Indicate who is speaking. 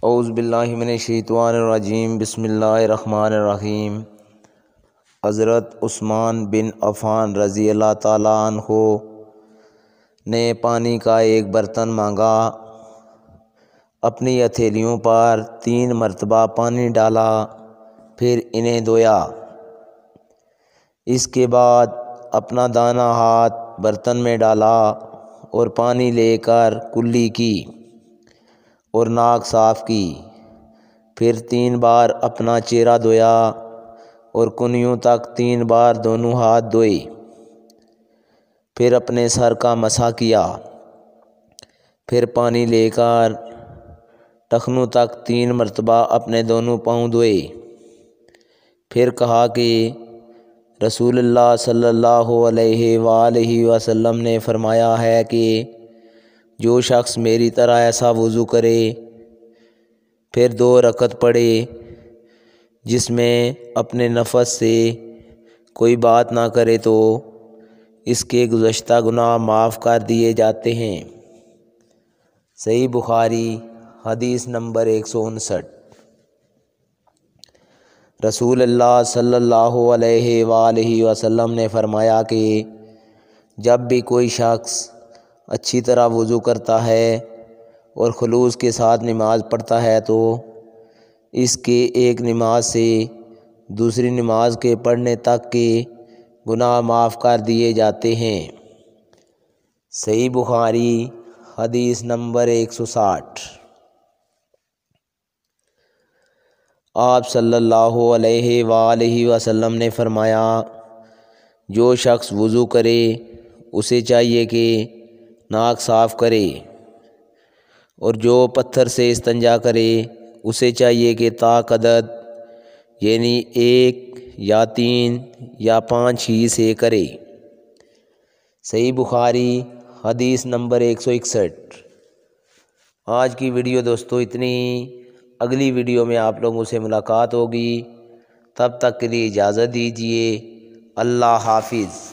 Speaker 1: اعوذ باللہ من الشیطان الرجیم، بسم اللہ الرحمن الرحیم۔ حضرت عثمان بن عفان رضی اللہ تعالیٰ عنہ نے پانی کا ایک برتن مانگا، اپنی ہتھیلیوں پر 3 مرتبہ پانی ڈالا، پھر انہیں دھویا۔ اس کے بعد اپنا دانا ہاتھ برتن میں ڈالا اور پانی لے کر کلی کی اور ناک صاف کی، پھر 3 بار اپنا چہرہ دھویا اور کنیوں تک 3 بار دونوں ہاتھ دھوئے، پھر اپنے سر کا مسح کیا، پھر پانی لے کر ٹخنوں تک 3 مرتبہ اپنے دونوں پاؤں دھوئے، پھر کہا کہ رسول اللہ صلی اللہ علیہ وآلہ وسلم نے فرمایا ہے کہ جو شخص میری طرح ایسا وضو کرے، پھر 2 رکعت پڑھے، جس میں اپنے نفس سے کوئی بات نہ کرے، تو اس کے گزشتہ گناہ معاف کر دیے جاتے ہیں۔ صحیح بخاری حدیث نمبر 159۔ رسول اللہ صلی اللہ علیہ وآلہ وسلم نے فرمایا کہ جب بھی کوئی شخص اچھی طرح وضو کرتا ہے اور خلوص کے ساتھ نماز پڑھتا ہے، تو اس کے ایک نماز سے دوسری نماز کے پڑھنے تک کے گناہ معاف کر دیے جاتے ہیں۔ صحیح بخاری حدیث نمبر 160۔ آپ صلی اللہ علیہ وآلہ وسلم نے فرمایا، جو شخص وضو کرے اسے چاہیے کہ ناک صاف کرے، اور جو پتھر سے استنجا کرے اسے چاہیے کہ طاق عدد یعنی 1 یا 3 یا 5 ہی سے کرے۔ صحیح بخاری حدیث نمبر 161۔ آج کی ویڈیو دوستو اتنی ہی، اگلی ویڈیو میں آپ لوگوں سے ملاقات ہوگی، تب تک کے لیے اجازت دیجیے۔ اللہ حافظ۔